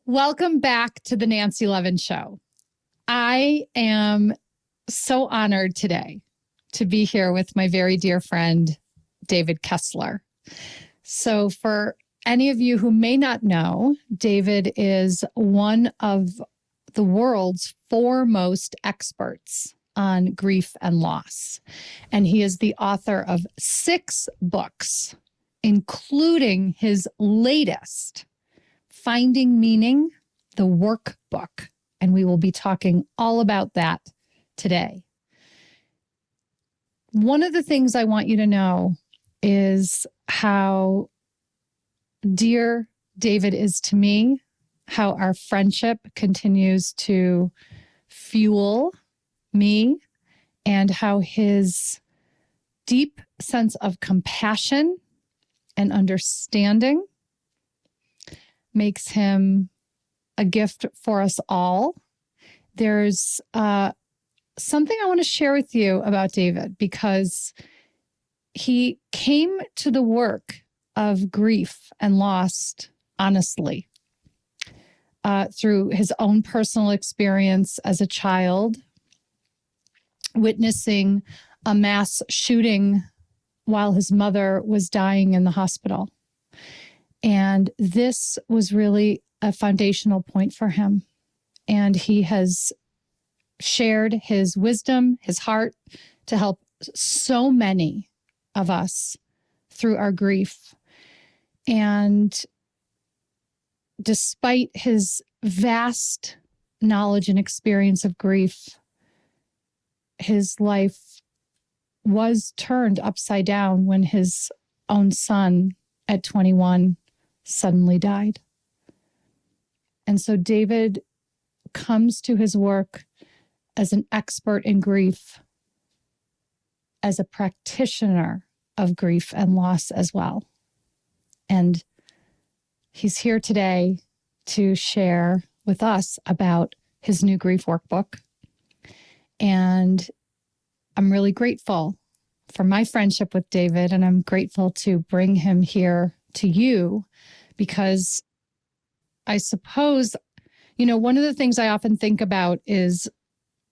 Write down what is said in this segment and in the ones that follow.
Welcome back to the Nancy Levin Show. I am so honored today to be here with my very dear friend, David Kessler. So for any of you who may not know, David is one of the world's foremost experts on grief and loss. And he is the author of 6 books, including his latest, Finding Meaning, the Workbook. And we will be talking all about that today. One of the things I want you to know is how dear David is to me, how our friendship continues to fuel me, and how his deep sense of compassion and understanding makes him a gift for us all. There's something I want to share with you about David, because he came to the work of grief and loss honestly through his own personal experience as a child, witnessing a mass shooting while his mother was dying in the hospital. And this was really a foundational point for him. And he has shared his wisdom, his heart, to help so many of us through our grief. And despite his vast knowledge and experience of grief, his life was turned upside down when his own son at 21 suddenly died. And so David comes to his work as an expert in grief, as a practitioner of grief and loss as well. And he's here today to share with us about his new grief workbook. And I'm really grateful for my friendship with David, and I'm grateful to bring him here to you, because I suppose, one of the things I often think about is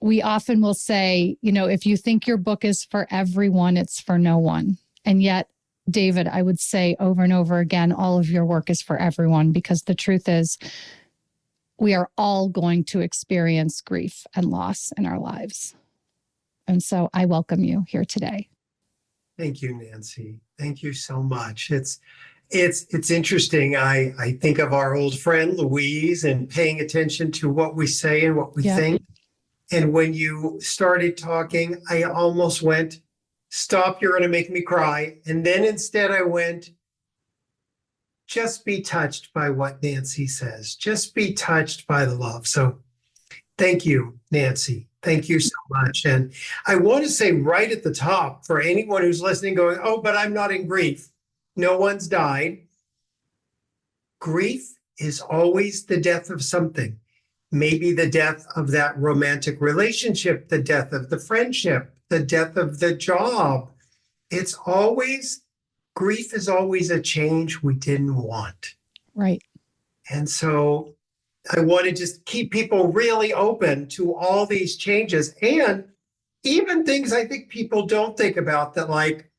we often will say, if you think your book is for everyone, it's for no one. And yet, David, I would say over and over again, all of your work is for everyone, because the truth is we are all going to experience grief and loss in our lives. And so I welcome you here today. Thank you, Nancy. Thank you so much. It's interesting. I think of our old friend Louise and paying attention to what we say and what we think. And when you started talking, I almost went, stop, you're going to make me cry. And then instead I went, just be touched by what Nancy says. Just be touched by the love. So thank you, Nancy. Thank you so much. And I want to say right at the top, for anyone who's listening going, oh, but I'm not in grief. No one's died. Grief is always the death of something. Maybe the death of that romantic relationship, the death of the friendship, the death of the job. Grief is always a change we didn't want. Right. And so I want to just keep people really open to all these changes, and even things I think people don't think about, that like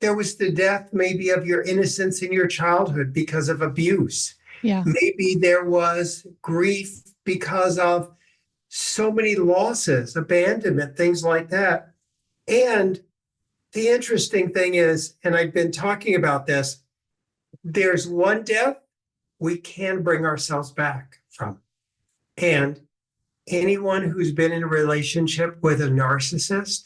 there was the death maybe of your innocence in your childhood because of abuse. Yeah. Maybe there was grief because of so many losses, abandonment, things like that. And the interesting thing is, and I've been talking about this, there's one death we can bring ourselves back from. And anyone who's been in a relationship with a narcissist,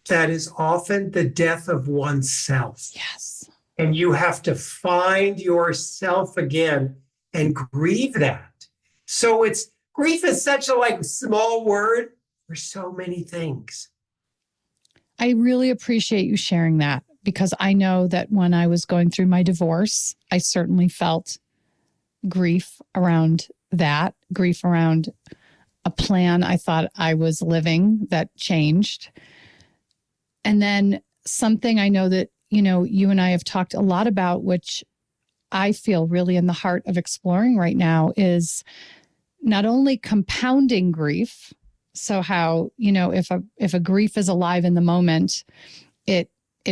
that is often the death of oneself. Yes. And you have to find yourself again and grieve that. So grief is such a small word for so many things. I really appreciate you sharing that, because I know that when I was going through my divorce, I certainly felt grief around that, grief around a plan I thought I was living that changed. And then something I know that, you and I have talked a lot about, which I feel really in the heart of exploring right now is not only compounding grief. So how, if a grief is alive in the moment, it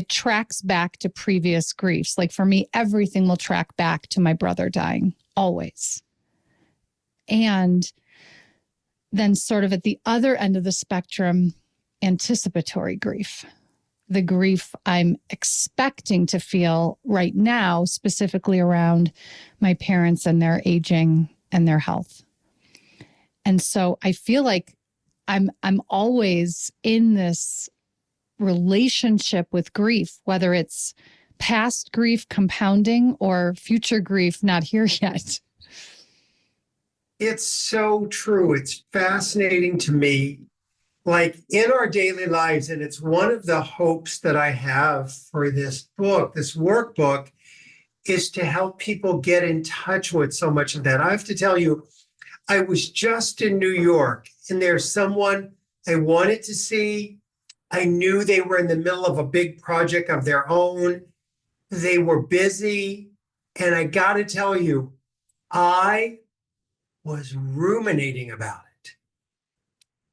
tracks back to previous griefs. Like for me, everything will track back to my brother dying, always. And then sort of at the other end of the spectrum, anticipatory grief. The grief I'm expecting to feel right now, specifically around my parents and their aging and their health. And so I feel like I'm always in this relationship with grief, whether it's past grief compounding or future grief not here yet. It's so true. It's fascinating to me, like in our daily lives. And it's one of the hopes that I have for this book, this workbook, is to help people get in touch with so much of that. I have to tell you, I was just in New York, and there's someone I wanted to see. I knew they were in the middle of a big project of their own. They were busy. And I got to tell you, I was ruminating about it.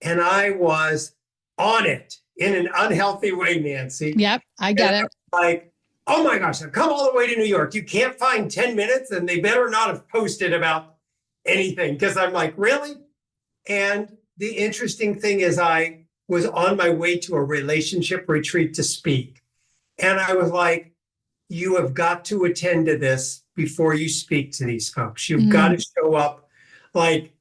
And I was on it in an unhealthy way, Nancy. Yep, I get it. Like, oh my gosh, I've come all the way to New York. You can't find 10 minutes, and they better not have posted about anything, because I'm like, really? And the interesting thing is I was on my way to a relationship retreat to speak. And I was like, you have got to attend to this before you speak to these folks. You've got to show up like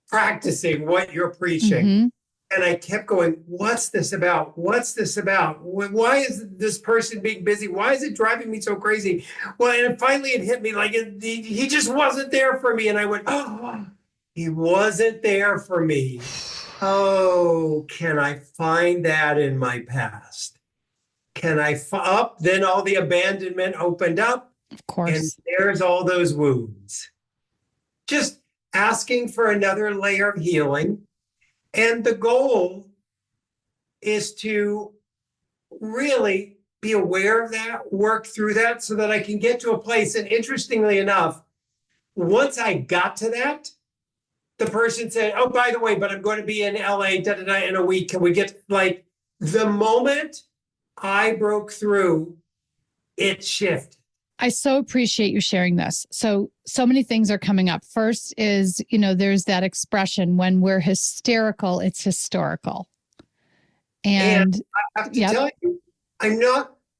practicing what you're preaching. Mm-hmm. And I kept going, what's this about? What's this about? Why is this person being busy? Why is it driving me so crazy? Well, and finally it hit me like he just wasn't there for me. And I went, oh, he wasn't there for me. Oh, can I find that in my past? Can I up? Then all the abandonment opened up. Of course. And there's all those wounds. Just asking for another layer of healing. And the goal is to really be aware of that, work through that so that I can get to a place. And interestingly enough, once I got to that, the person said, oh, by the way, but I'm going to be in LA in a week. Can we get, like, the moment I broke through, it shifted. I so appreciate you sharing this. So many things are coming up. First is, there's that expression, when we're hysterical, it's historical. And I have to tell you,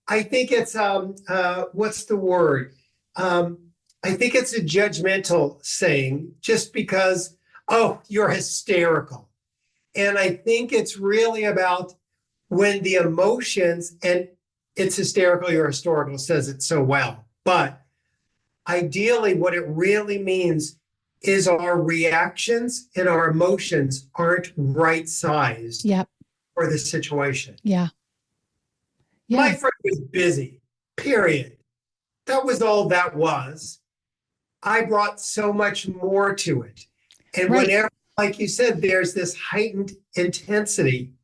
I think it's, what's the word? I think it's a judgmental saying, just because, oh, you're hysterical. And I think it's really about when the emotions, and it's hysterical, you're historical, says it so well. But ideally, what it really means is our reactions and our emotions aren't right-sized for the situation. Yeah. My friend was busy, period. That was all that was. I brought so much more to it. And whenever, like you said, there's this heightened intensity,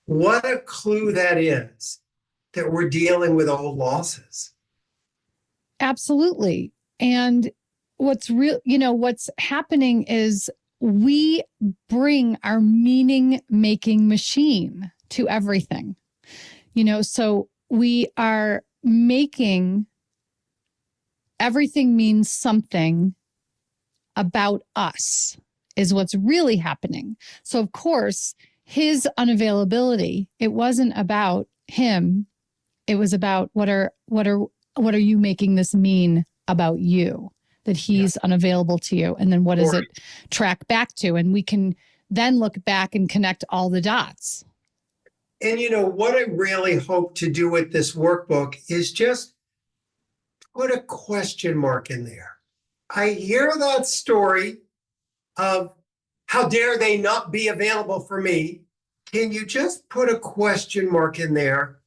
what a clue that is that we're dealing with old losses. Absolutely. And what's happening is we bring our meaning-making machine to everything. So we are making everything means something about us is what's really happening. So of course, his unavailability, it wasn't about him. It was about what are you making this mean about you, that he's unavailable to you? And then what does it track back to? And we can then look back and connect all the dots. And what I really hope to do with this workbook is just put a question mark in there. I hear that story of how dare they not be available for me. Can you just put a question mark in there?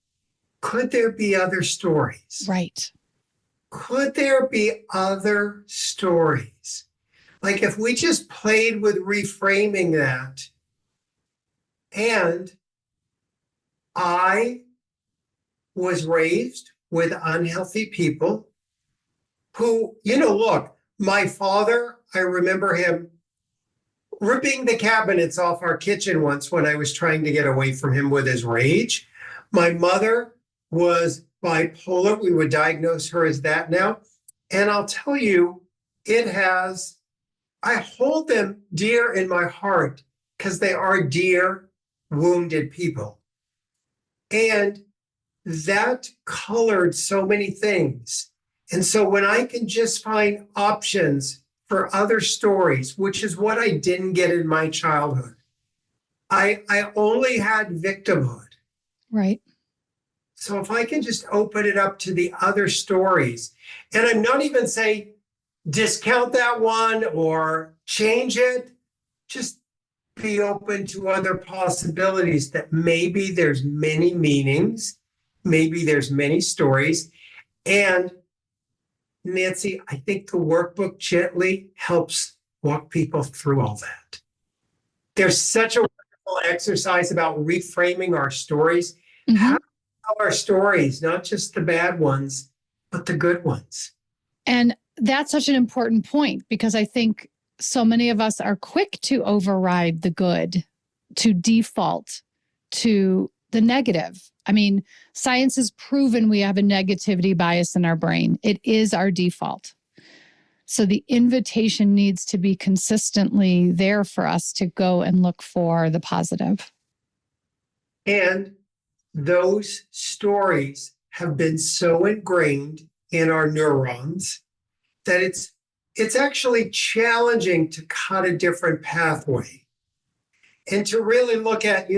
Could there be other stories? Right. Could there be other stories? Like if we just played with reframing that, and I was raised with unhealthy people. who, look, my father, I remember him ripping the cabinets off our kitchen once when I was trying to get away from him with his rage. My mother was bipolar. We would diagnose her as that now. And I'll tell you, I hold them dear in my heart because they are dear, wounded people. And that colored so many things. And so when I can just find options for other stories, which is what I didn't get in my childhood, I only had victimhood. Right. So if I can just open it up to the other stories, and I'm not even saying discount that one or change it, just be open to other possibilities that maybe there's many meanings, maybe there's many stories. And Nancy, I think the workbook gently helps walk people through all that. There's such a wonderful exercise about reframing our stories. Mm-hmm. How to tell our stories, not just the bad ones, but the good ones. And that's such an important point, because I think so many of us are quick to override the good, to default to the negative. I mean, science has proven we have a negativity bias in our brain. It is our default. So the invitation needs to be consistently there for us to go and look for the positive. And those stories have been so ingrained in our neurons that it's actually challenging to cut a different pathway and to really look at,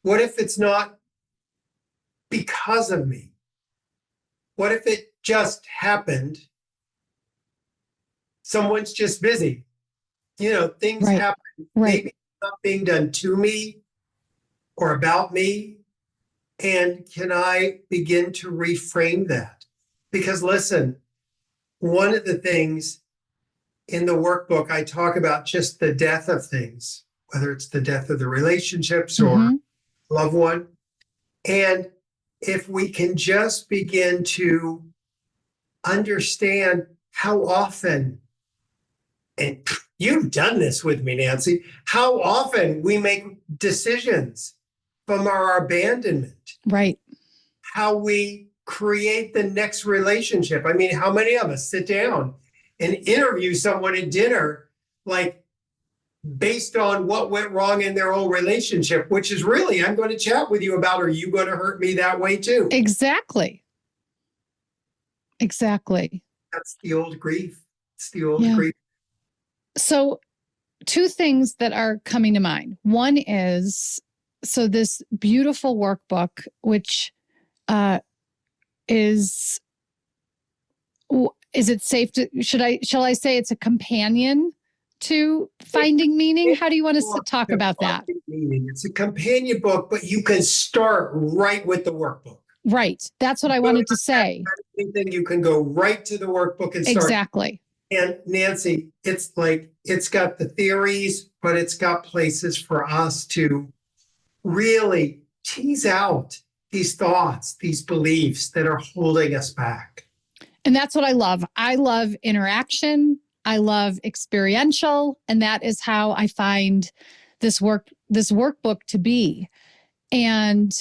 what if it's not because of me? What if it just happened? Someone's just busy. Things Right. happen. Right. Maybe it's not being done to me or about me. And can I begin to reframe that? Because listen, one of the things in the workbook, I talk about just the death of things, whether it's the death of the relationships or loved one. And if we can just begin to understand how often, and you've done this with me, Nancy, how often we make decisions from our abandonment. Right. How we create the next relationship. I mean, how many of us sit down and interview someone at dinner, like based on what went wrong in their old relationship, which is really, I'm going to chat with you about, are you going to hurt me that way too? Exactly. That's the old grief. It's the old grief. So two things that are coming to mind. One is, so this beautiful workbook, which is it safe to, shall I say it's a companion to Finding Meaning? How do you want to talk about that? It's a companion book, but you can start right with the workbook. Right. That's what I wanted to say. Anything, you can go right to the workbook and start. Exactly. And Nancy, it's got the theories, but it's got places for us to really tease out these thoughts, these beliefs that are holding us back. And that's what I love. I love interaction. I love experiential. And that is how I find this workbook to be. And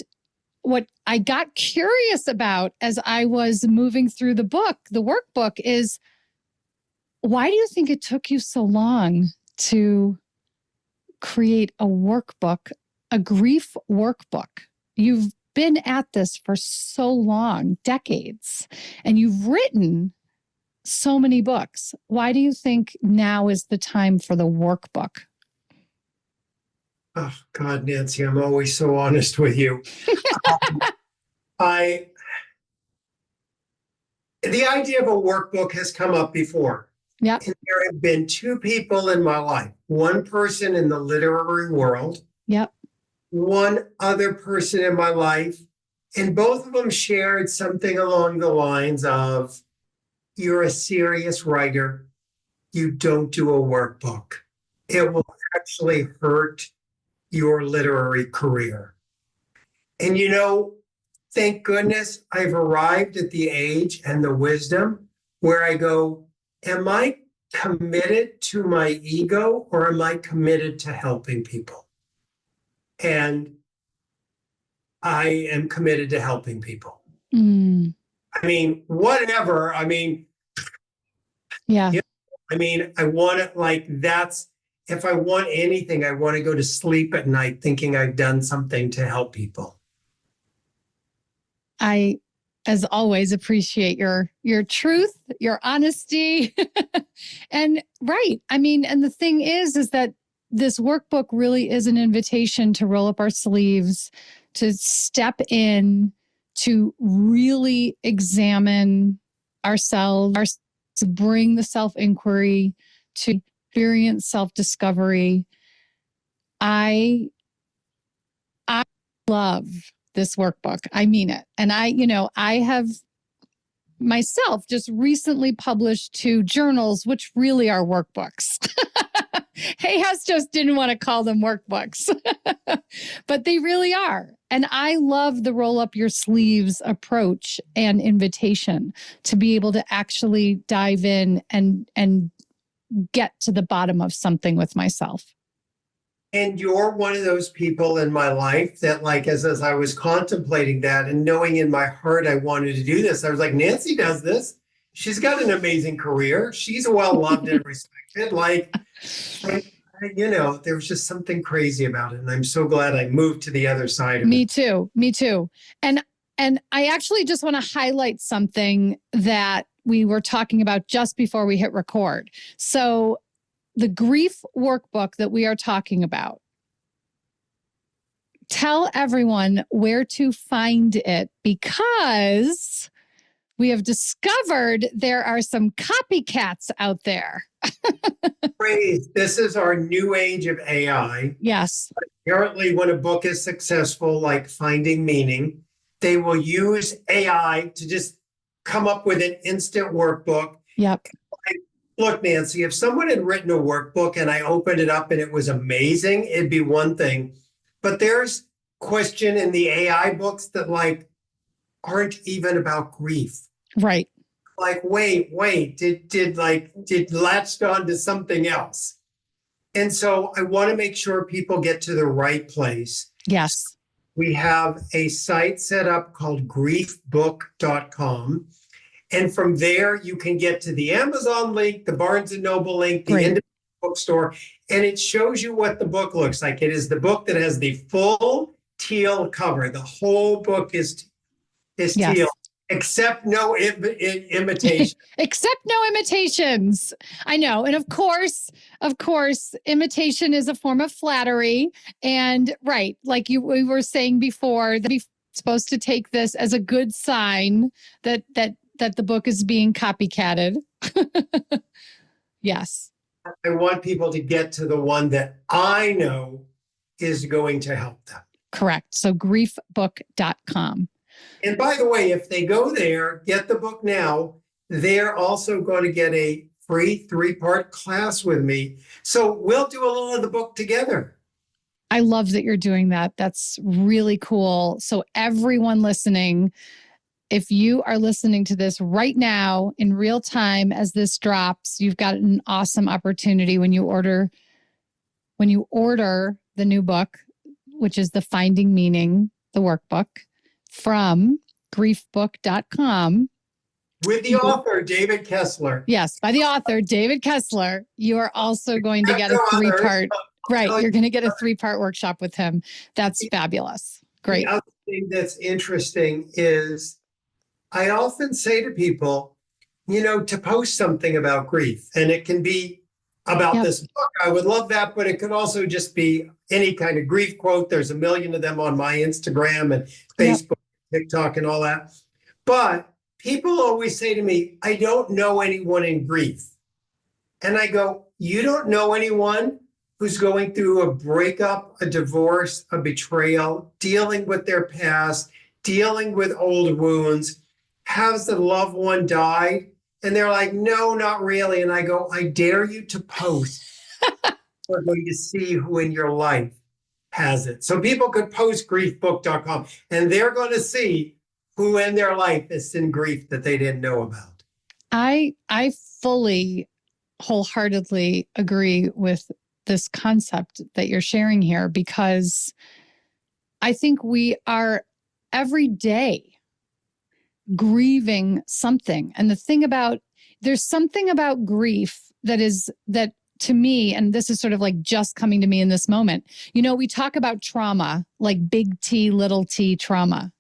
what I got curious about as I was moving through the workbook is, why do you think it took you so long to create a workbook, a grief workbook? You've been at this for so long, decades, and you've written so many books. Why do you think now is the time for the workbook? Oh, God, Nancy, I'm always so honest with you. The idea of a workbook has come up before. Yeah. And there have been two people in my life, one person in the literary world, Yep. one other person in my life, and both of them shared something along the lines of, you're a serious writer, you don't do a workbook. It will actually hurt your literary career. And thank goodness I've arrived at the age and the wisdom where I go, am I committed to my ego or am I committed to helping people? And I am committed to helping people. Mm. I mean, whatever. I mean, Yeah. I want it like that's, if I want anything, I want to go to sleep at night thinking I've done something to help people. I, as always, appreciate your truth, your honesty. And right. I mean, and the thing is that this workbook really is an invitation to roll up our sleeves, to step in, to really examine ourselves, to bring the self-inquiry, to experience self-discovery. I love this workbook. I mean it. And I have myself just recently published 2 journals, which really are workbooks. Hayes just didn't want to call them workbooks, but they really are. And I love the roll up your sleeves approach and invitation to be able to actually dive in and get to the bottom of something with myself. And you're one of those people in my life that, like, as I was contemplating that and knowing in my heart I wanted to do this, I was like, Nancy does this. She's got an amazing career. She's well loved and respected. There was just something crazy about it. And I'm so glad I moved to the other side of it. Me too. And I actually just want to highlight something that we were talking about just before we hit record. So the grief workbook that we are talking about, tell everyone where to find it, because we have discovered there are some copycats out there. Praise. This is our new age of AI. Yes. Apparently, when a book is successful, like Finding Meaning, they will use AI to just come up with an instant workbook. Yep. Look, Nancy, if someone had written a workbook and I opened it up and it was amazing, it'd be one thing. But there's question in the AI books that aren't even about grief. Right. Like, wait, did latched on to something else. And so I want to make sure people get to the right place. Yes. We have a site set up called griefbook.com. And from there, you can get to the Amazon link, the Barnes & Noble link, the independent bookstore, and it shows you what the book looks like. It is the book that has the full teal cover. The whole book is teal, except no imitation. Except no imitations. I know. And of course, imitation is a form of flattery. And right, like we were saying before, that we're supposed to take this as a good sign that the book is being copycatted. Yes. I want people to get to the one that I know is going to help them. Correct. So griefbook.com. And by the way, if they go there, get the book now, they're also going to get a free 3-part class with me. So we'll do a little of the book together. I love that you're doing that. That's really cool. So everyone listening, if you are listening to this right now in real time as this drops, you've got an awesome opportunity when you order the new book, which is the Finding Meaning, the workbook, from griefbook.com. With the author, David Kessler. Yes, by the author, David Kessler. You are also going to get a 3-part, right, you're going to get a 3-part workshop with him. That's fabulous. Great. The other thing that's interesting is I often say to people, to post something about grief, and it can be about this book. I would love that, but it could also just be any kind of grief quote. There's a million of them on my Instagram and Facebook, TikTok, and all that. But people always say to me, I don't know anyone in grief. And I go, you don't know anyone who's going through a breakup, a divorce, a betrayal, dealing with their past, dealing with old wounds, has the loved one died? And they're like, no, not really. And I go, I dare you to post. We're going to see who in your life has it. So people could post griefbook.com and they're going to see who in their life is in grief that they didn't know about. I fully, wholeheartedly agree with this concept that you're sharing here, because I think we are every day grieving something. And there's something about grief that to me, and this is sort of like just coming to me in this moment, we talk about trauma, like big T, little t trauma.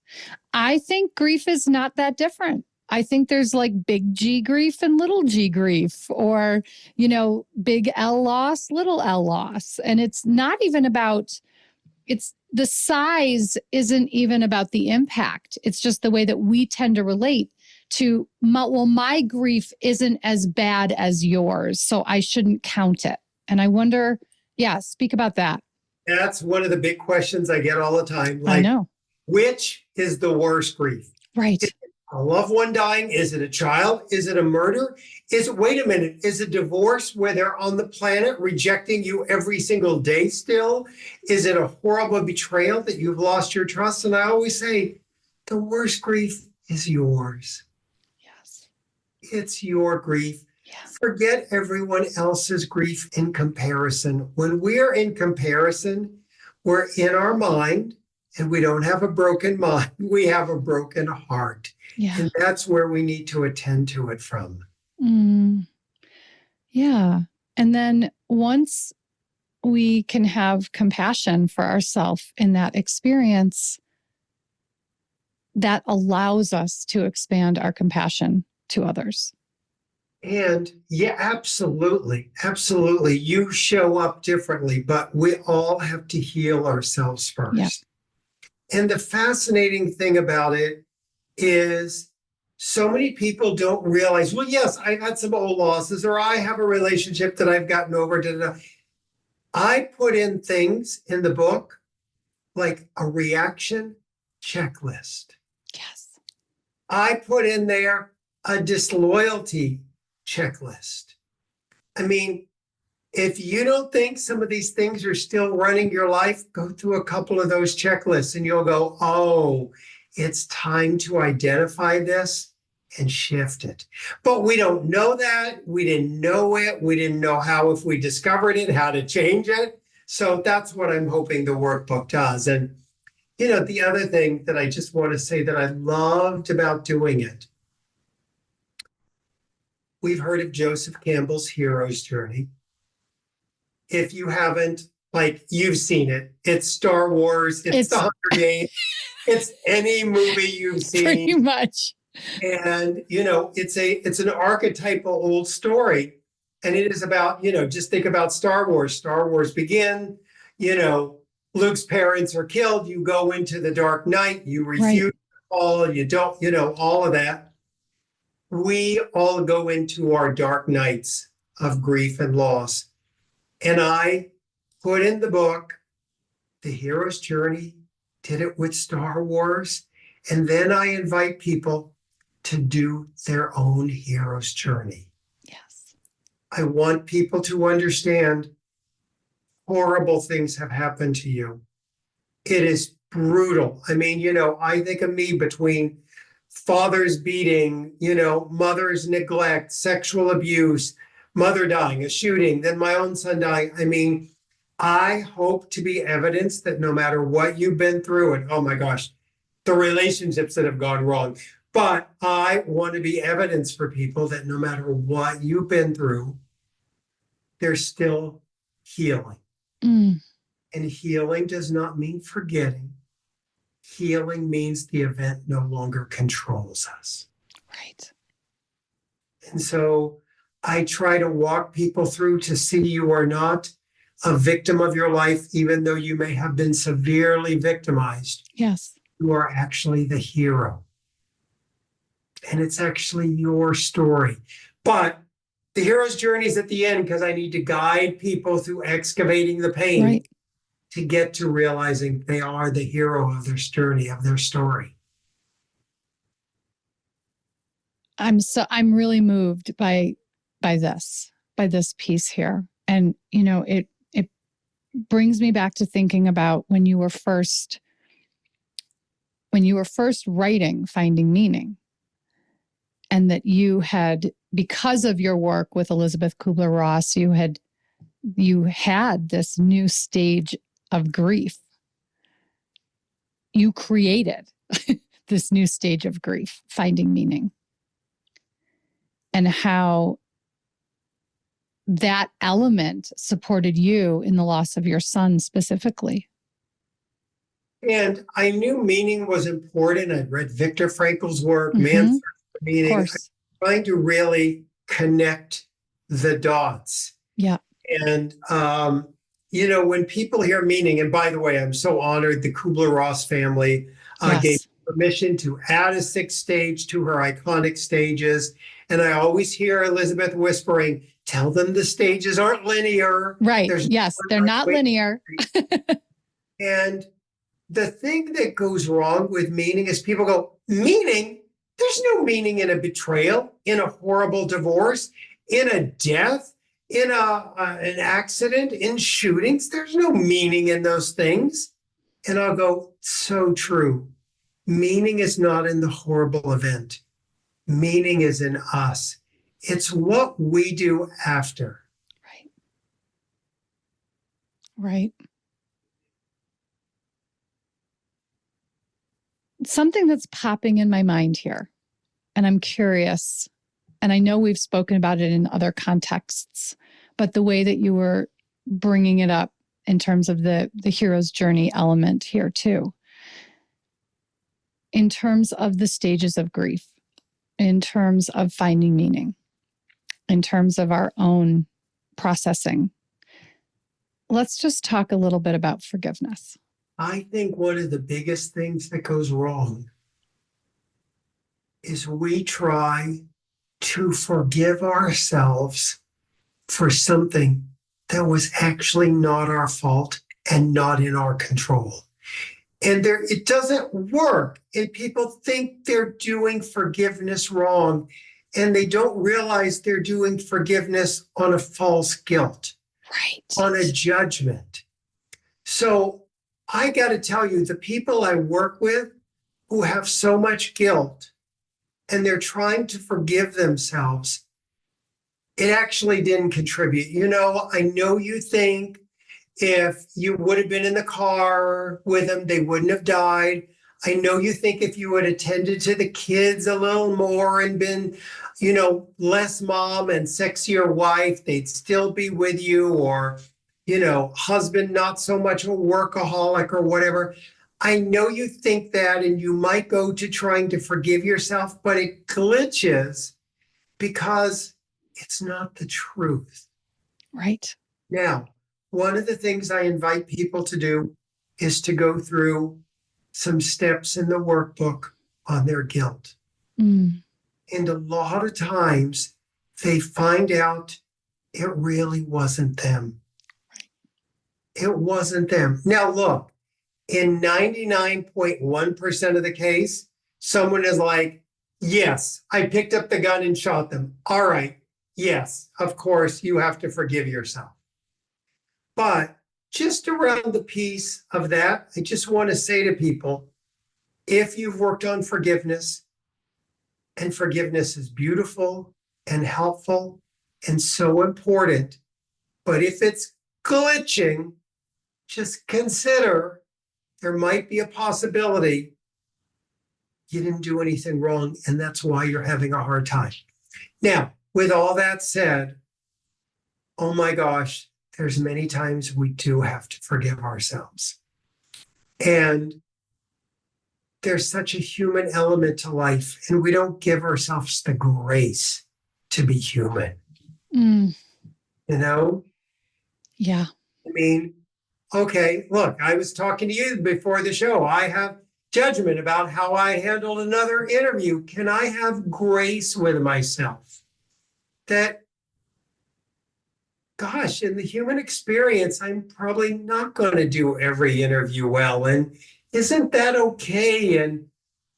I think grief is not that different. I think there's like big G grief and little g grief, or, big L loss, little L loss. And it's not even about, the size isn't even about the impact. It's just the way that we tend to relate to, my grief isn't as bad as yours, so I shouldn't count it. And I wonder, speak about that. That's one of the big questions I get all the time. I know. Which is the worst grief? Right. Is it a loved one dying? Is it a child? Is it a murder? Wait a minute, is it divorce where they're on the planet rejecting you every single day still? Is it a horrible betrayal that you've lost your trust? And I always say, the worst grief is yours. Yes. It's your grief. Yes. Forget everyone else's grief in comparison. When we're in comparison, we're in our mind, and we don't have a broken mind. We have a broken heart. Yeah. And that's where we need to attend to it from. Yeah. And then once we can have compassion for ourselves in that experience, that allows us to expand our compassion to others. And yeah, absolutely. Absolutely. You show up differently, but we all have to heal ourselves first. Yeah. And the fascinating thing about it is so many people don't realize, well, yes, I had some old losses, or I have a relationship that I've gotten over. I put in things in the book like a reaction checklist. Yes. I put in there a disloyalty checklist. I mean, if you don't think some of these things are still running your life, go through a couple of those checklists and you'll go, oh, it's time to identify this and shift it. But we don't know that. We didn't know it. We didn't know how, if we discovered it, how to change it. So that's what I'm hoping the workbook does. And, the other thing that I just want to say that I loved about doing it, we've heard of Joseph Campbell's hero's journey. If you haven't, you've seen it. It's Star Wars. It's the Hunger Games. It's any movie you've seen. Pretty much. And, it's an archetypal old story. And it is about, just think about Star Wars. Star Wars begin, Luke's parents are killed. You go into the dark night. You refuse all. You don't, all of that. We all go into our dark nights of grief and loss. And I put in the book, The Hero's Journey, did it with Star Wars. And then I invite people to do their own hero's journey. Yes. I want people to understand horrible things have happened to you. It is brutal. I mean, I think of me between father's beating, mother's neglect, sexual abuse, mother dying, a shooting, then my own son dying. I mean, I hope to be evidence that no matter what you've been through, and oh my gosh, the relationships that have gone wrong, but I want to be evidence for people that no matter what you've been through, there's still healing. And healing does not mean forgetting. Healing means the event no longer controls us. Right. And so I try to walk people through to see you are not a victim of your life, even though you may have been severely victimized. Yes. You are actually the hero. And it's actually your story. But the hero's journey is at the end because I need to guide people through excavating the pain to get to realizing they are the hero of their journey, of their story. I'm really moved by this piece here. And, it brings me back to thinking about when you were first writing Finding Meaning, and that you had because of your work with Elizabeth Kubler-Ross, you had this new stage of grief. You created this new stage of grief, finding meaning, and how that element supported you in the loss of your son specifically. And I knew meaning was important. I'd read Viktor Frankl's work, Mm-hmm. Man's Search for Of Meaning. course. I'm trying to really connect the dots. Yeah. And, when people hear meaning, and by the way, I'm so honored the Kubler-Ross family Yes. gave permission to add a sixth stage to her iconic stages. And I always hear Elizabeth whispering, tell them the stages aren't linear. Right. Yes, they're not linear. And the thing that goes wrong with meaning is people go, meaning? There's no meaning in a betrayal, in a horrible divorce, in a death, in an accident, in shootings. There's no meaning in those things. And I'll go, so true. Meaning is not in the horrible event. Meaning is in us. It's what we do after. Right. Right. Something that's popping in my mind here, and I'm curious, and I know we've spoken about it in other contexts, but the way that you were bringing it up in terms of the hero's journey element here too, in terms of the stages of grief, in terms of finding meaning, in terms of our own processing. Let's just talk a little bit about forgiveness. I think one of the biggest things that goes wrong is we try to forgive ourselves for something that was actually not our fault and not in our control. And it doesn't work. And people think they're doing forgiveness wrong, and they don't realize they're doing forgiveness on a false guilt, right, on a judgment. So I got to tell you, the people I work with who have so much guilt and they're trying to forgive themselves, it actually didn't contribute. I know you think if you would have been in the car with them, they wouldn't have died. I know you think if you had attended to the kids a little more and been, less mom and sexier wife, they'd still be with you, or husband, not so much a workaholic or whatever. I know you think that, and you might go to trying to forgive yourself, but it glitches because it's not the truth. Right. Now, one of the things I invite people to do is to go through some steps in the workbook on their guilt. Mm. And a lot of times they find out it really wasn't them. It wasn't them. Now, look, in 99.1% of the case, someone is like, yes, I picked up the gun and shot them. All right. Yes, of course, you have to forgive yourself. But just around the piece of that, I just want to say to people, if you've worked on forgiveness, and forgiveness is beautiful and helpful and so important, but if it's glitching, just consider there might be a possibility you didn't do anything wrong, and that's why you're having a hard time. Now, with all that said, oh my gosh, there's many times we do have to forgive ourselves. And there's such a human element to life, and we don't give ourselves the grace to be human. Mm. Yeah. I mean, okay, look, I was talking to you before the show. I have judgment about how I handled another interview. Can I have grace with myself? That, gosh, in the human experience, I'm probably not going to do every interview well. And isn't that okay? And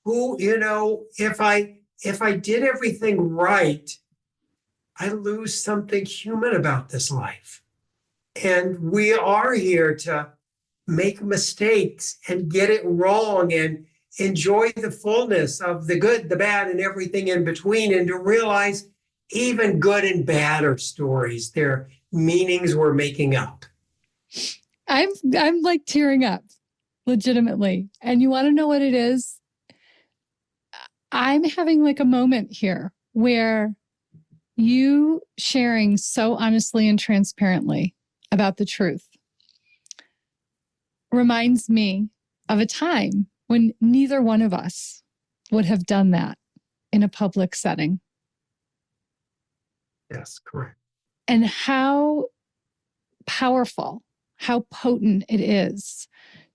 if I did everything right, I lose something human about this life. And we are here to make mistakes and get it wrong and enjoy the fullness of the good, the bad, and everything in between, and to realize even good and bad are stories. They're meanings we're making up. I'm like tearing up, legitimately. And you want to know what it is? I'm having like a moment here where you sharing so honestly and transparently about the truth reminds me of a time when neither one of us would have done that in a public setting. Yes, correct. And how powerful, how potent it is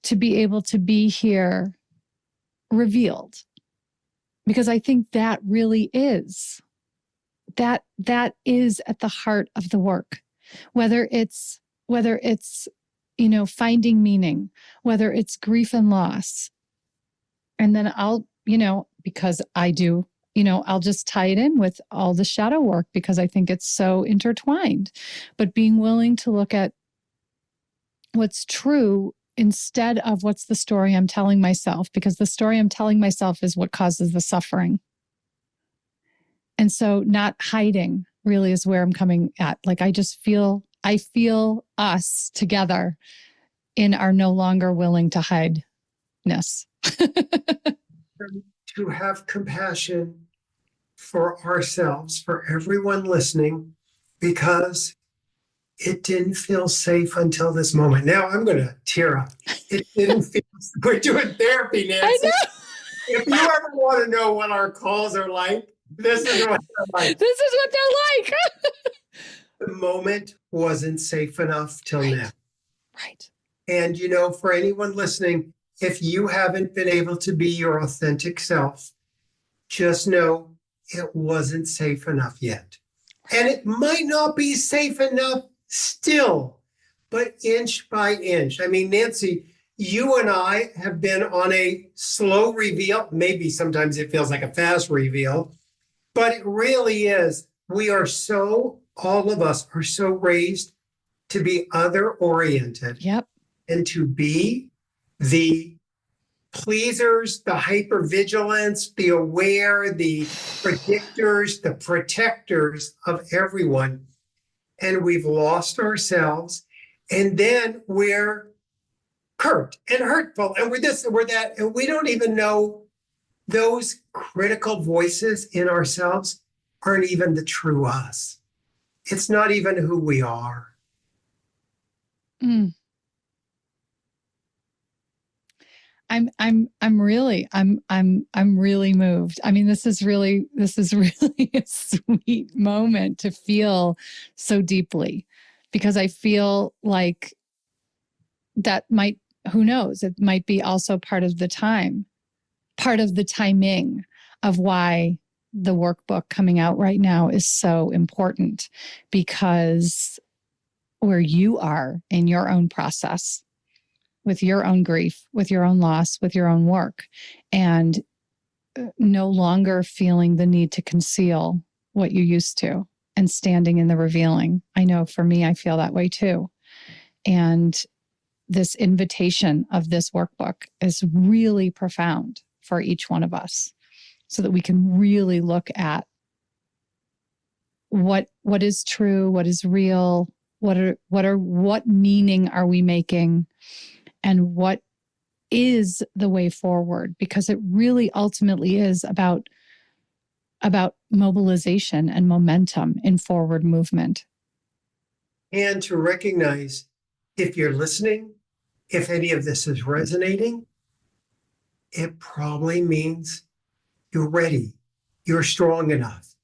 to be able to be here revealed. Because I think that really is, that is at the heart of the work. Whether it's, finding meaning, whether it's grief and loss. And then I'll, because I do, I'll just tie it in with all the shadow work because I think it's so intertwined. But being willing to look at what's true instead of what's the story I'm telling myself, because the story I'm telling myself is what causes the suffering. And so not hiding really is where I'm coming at. Like I feel us together in our no longer willing to hide-ness. To have compassion for ourselves, for everyone listening, because it didn't feel safe until this moment. Now I'm going to tear up. It didn't feel, we're doing therapy, Nancy. I know. If you ever want to know what our calls are like, this is what they're like. This is what they're like. The moment wasn't safe enough till now. Right. And, for anyone listening, if you haven't been able to be your authentic self, just know it wasn't safe enough yet. And it might not be safe enough still, but inch by inch. I mean, Nancy, you and I have been on a slow reveal. Maybe sometimes it feels like a fast reveal, but it really is. All of us are so raised to be other-oriented. Yep. And to be the pleasers, the hypervigilance, the aware, the predictors, the protectors of everyone. And we've lost ourselves. And then we're curt and hurtful. And we're this and we're that. And we don't even know those critical voices in ourselves aren't even the true us. It's not even who we are. Mm. I'm really moved. I mean, this is really a sweet moment to feel so deeply, because I feel like that might, who knows, it might be also part of the timing of why the workbook coming out right now is so important, because where you are in your own process, with your own grief, with your own loss, with your own work, and no longer feeling the need to conceal what you used to and standing in the revealing. I know for me, I feel that way too. And this invitation of this workbook is really profound for each one of us, so that we can really look at what is true, what is real, what meaning are we making, and what is the way forward, because it really ultimately is about mobilization and momentum in forward movement. And to recognize, if you're listening, if any of this is resonating, it probably means you're ready. You're strong enough.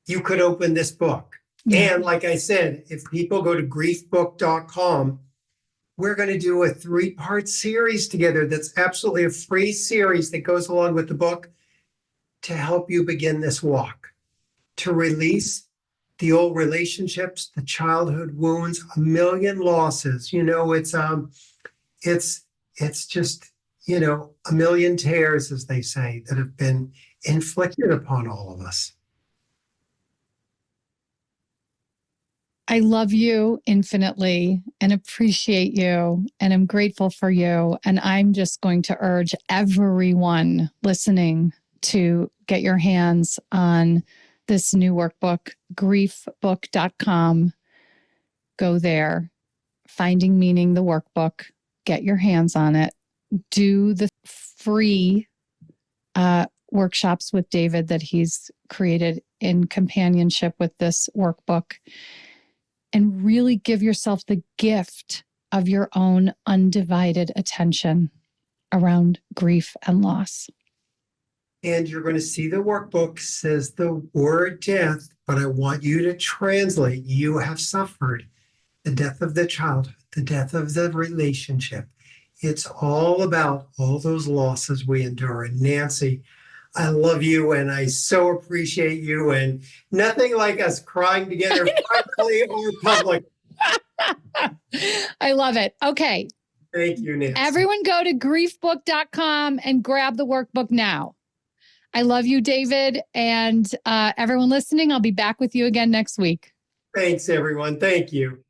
You could open this book. Yeah. And like I said, if people go to griefbook.com, we're going to do a 3-part series together that's absolutely a free series that goes along with the book to help you begin this walk, to release the old relationships, the childhood wounds, a million losses. It's just, a million tears, as they say, that have been inflicted upon all of us. I love you infinitely and appreciate you, and I'm grateful for you. And I'm just going to urge everyone listening to get your hands on this new workbook, griefbook.com. Go there, Finding Meaning, the workbook, get your hands on it. Do the free workshops with David that he's created in companionship with this workbook, and really give yourself the gift of your own undivided attention around grief and loss. And you're going to see the workbook says the word death, but I want you to translate. You have suffered the death of the childhood, the death of the relationship. It's all about all those losses we endure. And Nancy, I love you and I so appreciate you, and nothing like us crying together privately or public. I love it. Okay. Thank you, Nancy. Everyone go to griefbook.com and grab the workbook now. I love you, David. And everyone listening, I'll be back with you again next week. Thanks, everyone. Thank you.